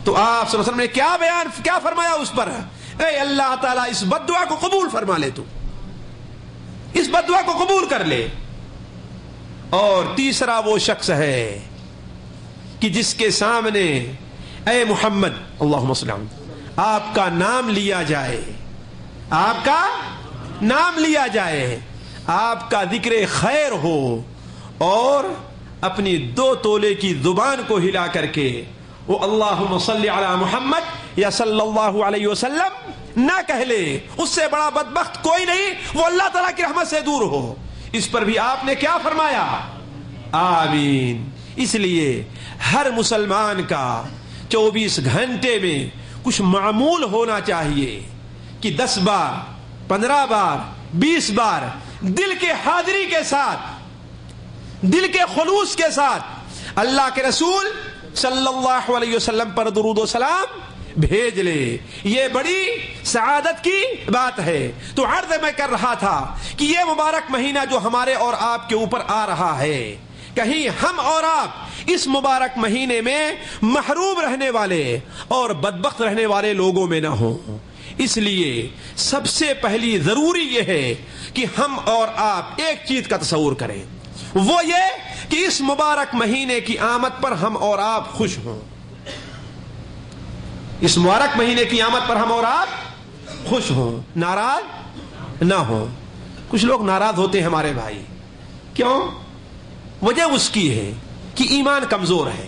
تو آپ صلی اللہ علیہ وسلم نے کیا فرمایا اس پر؟ اے اللہ تعالیٰ اس بد دعا کو قبول فرما لے، تو اس بد دعا کو قبول کر لے۔ اور تیسرا وہ شخص ہے کہ جس کے سامنے اے محمد اللہم صلی اللہ علیہ وسلم آپ کا نام لیا جائے، آپ کا نام لیا جائے، آپ کا ذکر خیر ہو، اور اپنی 2 تولے کی زبان کو ہلا کر کے وہ اللہم صلی علی محمد یا صلی اللہ علیہ وسلم نہ کہہ لے، اس سے بڑا بدبخت کوئی نہیں، وہ اللہ تعالیٰ کی رحمت سے دور ہو۔ اس پر بھی آپ نے کیا فرمایا؟ آمین۔ اس لیے ہر مسلمان کا 24 گھنٹے میں کچھ معمول ہونا چاہیے کہ 10 بار 15 بار 20 بار دل کے حاضری کے ساتھ، دل کے خلوص کے ساتھ اللہ کے رسول صلی اللہ علیہ وسلم پر درود و سلام بھیج لے۔ یہ بڑی سعادت کی بات ہے۔ تو عرض میں کر رہا تھا کہ یہ مبارک مہینہ جو ہمارے اور آپ کے اوپر آ رہا ہے، کہیں ہم اور آپ اس مبارک مہینے میں محروم رہنے والے اور بدبخت رہنے والے لوگوں میں نہ ہوں۔ اس لیے سب سے پہلی ضروری یہ ہے کہ ہم اور آپ ایک چیز کا تصور کریں، وہ یہ کہ اس مبارک مہینے کی آمد پر ہم اور آپ خوش ہوں۔ اس مبارک مہینے کی آمد پر ہم اور آپ خوش ہوں، ناراض نہ ہوں۔ کچھ لوگ ناراض ہوتے ہیں ہمارے بھائی، کیوں؟ وجہ اس کی ہے کہ ایمان کمزور ہے۔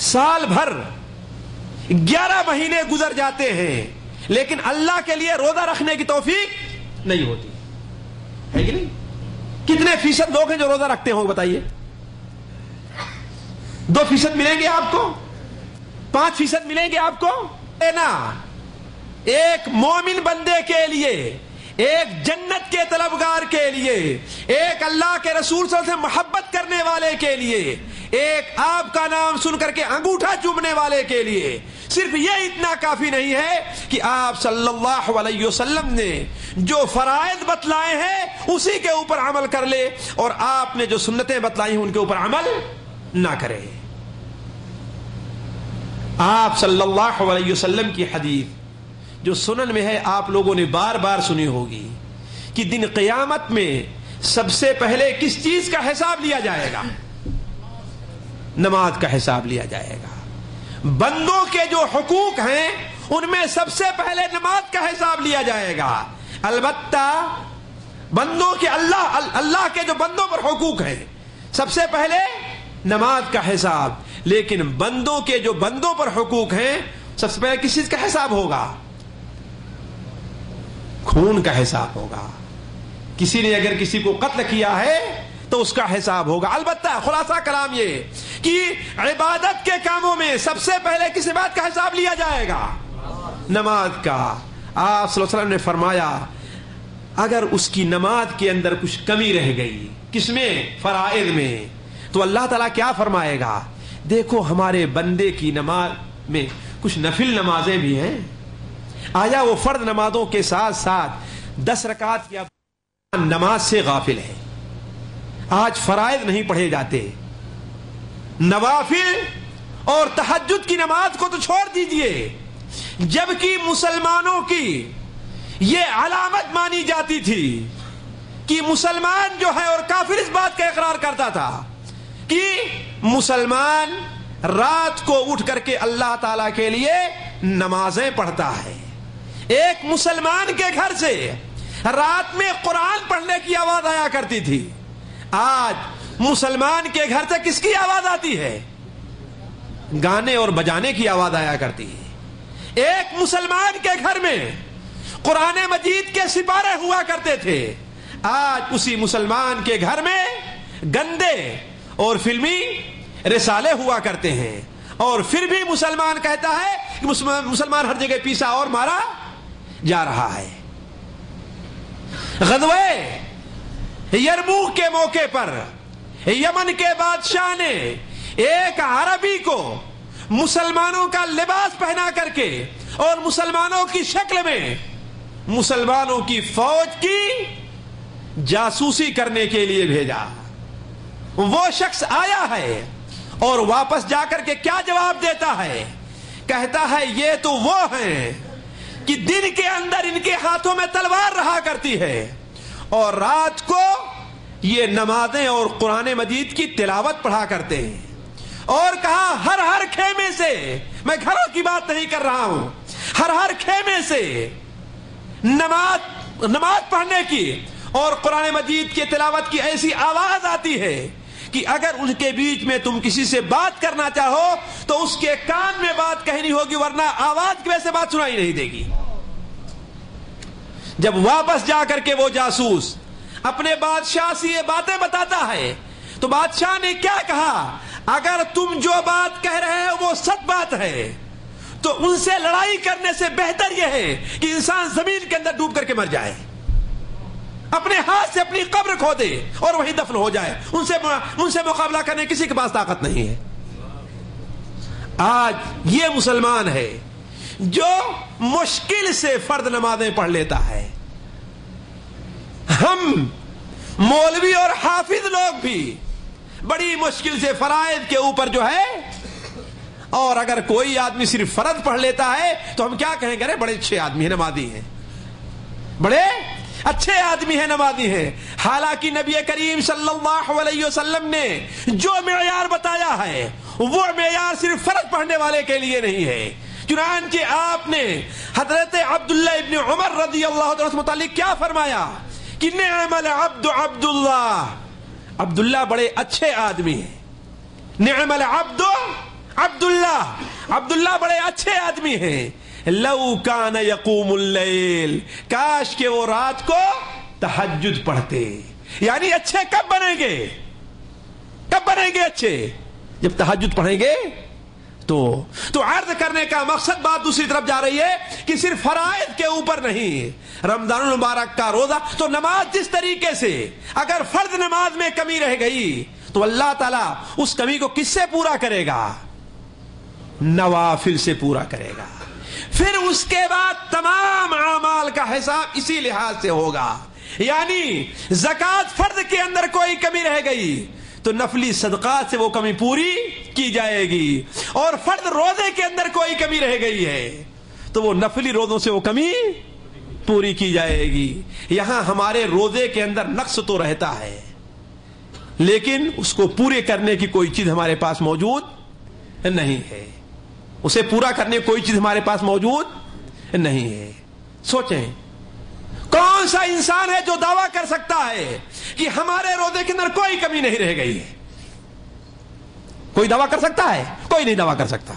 سال بھر 11 مہینے گزر جاتے ہیں لیکن اللہ کے لیے روزہ رکھنے کی توفیق نہیں ہوتی ہے کہ نہیں؟ کتنے فیصد لوگ ہیں جو روزہ رکھتے ہوں بتائیے؟ 2% ملیں گے آپ کو؟ 5% ملیں گے آپ کو؟ نا ایک مومن بندے کے لیے، ایک جنت کے طلبگار کے لیے، ایک اللہ کے رسول صلی اللہ علیہ وسلم محبت کرنے والے کے لیے، ایک آپ کا نام سن کر کے انگوٹھا چومنے والے کے لیے صرف یہ اتنا کافی نہیں ہے کہ آپ صلی اللہ علیہ وسلم نے جو فرائض بتلائے ہیں اسی کے اوپر عمل کر لے، اور آپ نے جو سنتیں بتلائی ہیں ان کے اوپر عمل نہ کرے۔ آپ صلی اللہ علیہ وسلم کی حدیث جو سنن میں ہے، آپ لوگوں نے بار بار سنی ہوگی کہ دن قیامت میں سب سے پہلے کس چیز کا حساب لیا جائے گا؟ نماز کا حساب لیا جائے گا۔ بندوں کے جو حقوق ہیں ان میں سب سے پہلے نماز کا حساب لیا جائے گا۔ البتہ بندوں کے اللہ کے جو بندوں پر حقوق ہیں سب سے پہلے نماز کا حساب، لیکن بندوں کے جو بندوں پر حقوق ہیں سب سے پہلے کس چیز کا حساب ہوگا؟ خون کا حساب ہوگا۔ کسی نے اگر کسی کو قتل کیا ہے تو اس کا حساب ہوگا۔ البتہ خلاصہ کلام یہ کہ عبادت کے کاموں میں سب سے پہلے کس بات کا حساب لیا جائے گا؟ نماز کا۔ آپ صلی اللہ علیہ وسلم نے فرمایا اگر اس کی نماز کے اندر کچھ کمی رہ گئی، کس میں؟ فرائض میں، تو اللہ تعالیٰ کیا فرمائے گا؟ دیکھو ہمارے بندے کی نماز میں کچھ نفل نمازیں بھی ہیں، آیا وہ فرض نمازوں کے ساتھ ساتھ 10 رکعت یا نماز سے غافل ہے؟ آج فرائض نہیں پڑھے جاتے، نوافل اور تہجد کی نماز کو تو چھوڑ دیجئے، جبکہ مسلمانوں کی یہ علامت مانی جاتی تھی کہ مسلمان جو ہے، اور کافر اس بات کا اقرار کرتا تھا کہ مسلمان رات کو اٹھ کر کے اللہ تعالی کے لیے نمازیں پڑھتا ہے۔ ایک مسلمان کے گھر سے رات میں قرآن پڑھنے کی آواز آیا کرتی تھی، آج مسلمان کے گھر سے کس کی آواز آتی ہے؟ گانے اور بجانے کی آواز آیا کرتی ہے۔ ایک مسلمان کے گھر میں قرآن مجید کے سپارے ہوا کرتے تھے، آج اسی مسلمان کے گھر میں گندے اور فلمی رسالے ہوا کرتے ہیں، اور پھر بھی مسلمان کہتا ہے کہ مسلمان ہر جگہ پیسا اور مارا جا رہا ہے۔ غزوہ یرموک کے موقع پر یمن کے بادشاہ نے ایک عربی کو مسلمانوں کا لباس پہنا کر کے اور مسلمانوں کی شکل میں مسلمانوں کی فوج کی جاسوسی کرنے کے لیے بھیجا۔ وہ شخص آیا ہے اور واپس جا کر کے کیا جواب دیتا ہے کہتا ہے یہ تو وہ ہیں کہ دن کے اندر ان کے ہاتھوں میں تلوار رہا کرتی ہے اور رات کو یہ نمازیں اور قرآن مجید کی تلاوت پڑھا کرتے ہیں. اور کہا ہر خیمے سے، میں گھروں کی بات نہیں کر رہا ہوں، ہر خیمے سے نماز پڑھنے کی اور قرآن مجید کی تلاوت کی ایسی آواز آتی ہے کہ اگر ان کے بیچ میں تم کسی سے بات کرنا چاہو تو اس کے کان میں بات کہنی ہوگی، ورنہ آواز کی وجہ سے بات سنائی نہیں دے گی. جب واپس جا کر کے وہ جاسوس اپنے بادشاہ سے یہ باتیں بتاتا ہے تو بادشاہ نے کیا کہا، اگر تم جو بات کہہ رہے ہو وہ سچ بات ہے تو ان سے لڑائی کرنے سے بہتر یہ ہے کہ انسان زمین کے اندر ڈوب کر کے مر جائے، اپنے ہاتھ سے اپنی قبر کھودے اور وہیں دفن ہو جائے. ان سے مقابلہ کرنے کسی کے پاس طاقت نہیں ہے. آج یہ مسلمان ہے جو مشکل سے فرض نمازیں پڑھ لیتا ہے. ہم مولوی اور حافظ لوگ بھی بڑی مشکل سے فرائض کے اوپر جو ہے، اور اگر کوئی آدمی صرف فرض پڑھ لیتا ہے تو ہم کیا کہیں گے، بڑے اچھے آدمی ہیں، نمازی ہیں، بڑے اچھے آدمی ہیں، نمازی ہیں. حالانکہ نبی کریم صلی اللہ علیہ وسلم نے جو معیار بتایا ہے وہ معیار صرف فرض پڑھنے والے کے لیے نہیں ہے. چنانچہ آپ نے حضرت عبداللہ ابن عمر رضی اللہ عنہ سے متعلق کیا فرمایا کہ نعم العبد عبداللہ، عبداللہ بڑے اچھے آدمی ہیں. نعم العبد عبداللہ، عبداللہ بڑے اچھے آدمی ہیں. لو کان یقوم اللیل، کاش کہ وہ رات کو تہجد پڑھتے. یعنی اچھے کب بنیں گے؟ کب بنیں گے اچھے؟ جب تہجد پڑھیں گے. تو عرض کرنے کا مقصد بات دوسری طرف جا رہی ہے کہ صرف فرائض کے اوپر نہیں، رمضان المبارک کا روزہ تو نماز جس طریقے سے اگر فرض نماز میں کمی رہ گئی تو اللہ تعالیٰ اس کمی کو کس سے پورا کرے گا؟ نوافل سے پورا کرے گا. پھر اس کے بعد تمام اعمال کا حساب اسی لحاظ سے ہوگا. یعنی زکوٰۃ فرض کے اندر کوئی کمی رہ گئی تو نفلی صدقات سے وہ کمی پوری کی جائے گی، اور فرض روزے کے اندر کوئی کمی رہ گئی ہے تو وہ نفلی روزوں سے وہ کمی پوری کی جائے گی. یہاں ہمارے روزے کے اندر نقص تو رہتا ہے لیکن اس کو پورے کرنے کی کوئی چیز ہمارے پاس موجود نہیں ہے، اسے پورا کرنے کی کوئی چیز ہمارے پاس موجود نہیں ہے. سوچیں کون سا انسان ہے جو دعویٰ کر سکتا ہے کہ ہمارے روزے کے اندر کوئی کمی نہیں رہ گئی ہے؟ کوئی دعویٰ کر سکتا ہے؟ کوئی نہیں دعویٰ کر سکتا.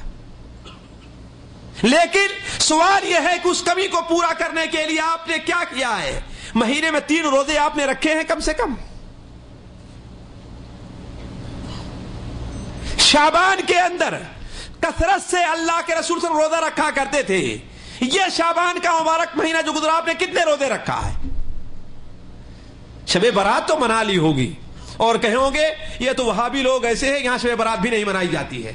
لیکن سوال یہ ہے کہ اس کمی کو پورا کرنے کے لیے آپ نے کیا کیا ہے؟ مہینے میں 3 روزے آپ نے رکھے ہیں کم سے کم. شعبان کے اندر کثرت سے اللہ کے رسول صلی اللہ علیہ وسلم روزہ رکھا کرتے تھے. یہ شعبان کا مبارک مہینہ جو گزرا آپ نے کتنے روزے رکھا ہے؟ شب برات تو منا لی ہوگی اور کہو گے یہ تو وہابی لوگ ایسے ہیں یہاں شب برات بھی نہیں منائی جاتی ہے.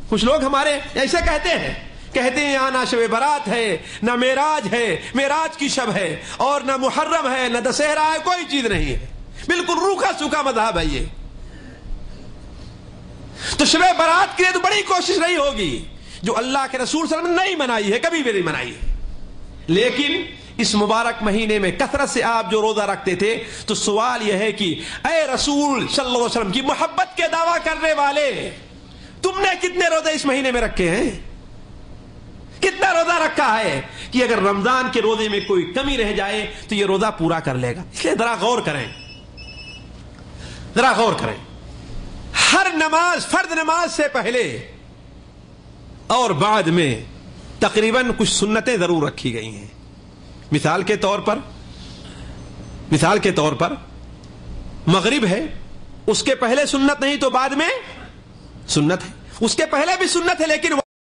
کچھ لوگ ہمارے ایسے کہتے ہیں یہاں نہ شب برات ہے نہ معراج ہے، معراج کی شب ہے، اور نہ محرم ہے نہ دسہرہ ہے، کوئی چیز نہیں ہے، بالکل روکھا سوکھا مذہب ہے یہ. تو شب برات کے لیے تو بڑی کوشش نہیں ہوگی جو اللہ کے رسول صلی اللہ علیہ وسلم نے نہیں منائی ہے، کبھی بھی نہیں منائی ہے. لیکن اس مبارک مہینے میں کثرت سے آپ جو روزہ رکھتے تھے تو سوال یہ ہے کہ اے رسول صلی اللہ علیہ وسلم کی محبت کے دعویٰ کرنے والے، تم نے کتنے روزے اس مہینے میں رکھے ہیں؟ کتنا روزہ رکھا ہے کہ اگر رمضان کے روزے میں کوئی کمی رہ جائے تو یہ روزہ پورا کر لے گا. اس لیے ذرا غور کریں، ذرا غور کریں. ہر نماز، فرض نماز سے پہلے اور بعد میں تقریباً کچھ سنتیں ضرور رکھی گئی ہیں. مثال کے طور پر مغرب ہے، اس کے پہلے سنت نہیں تو بعد میں سنت ہے. اس کے پہلے بھی سنت ہے لیکن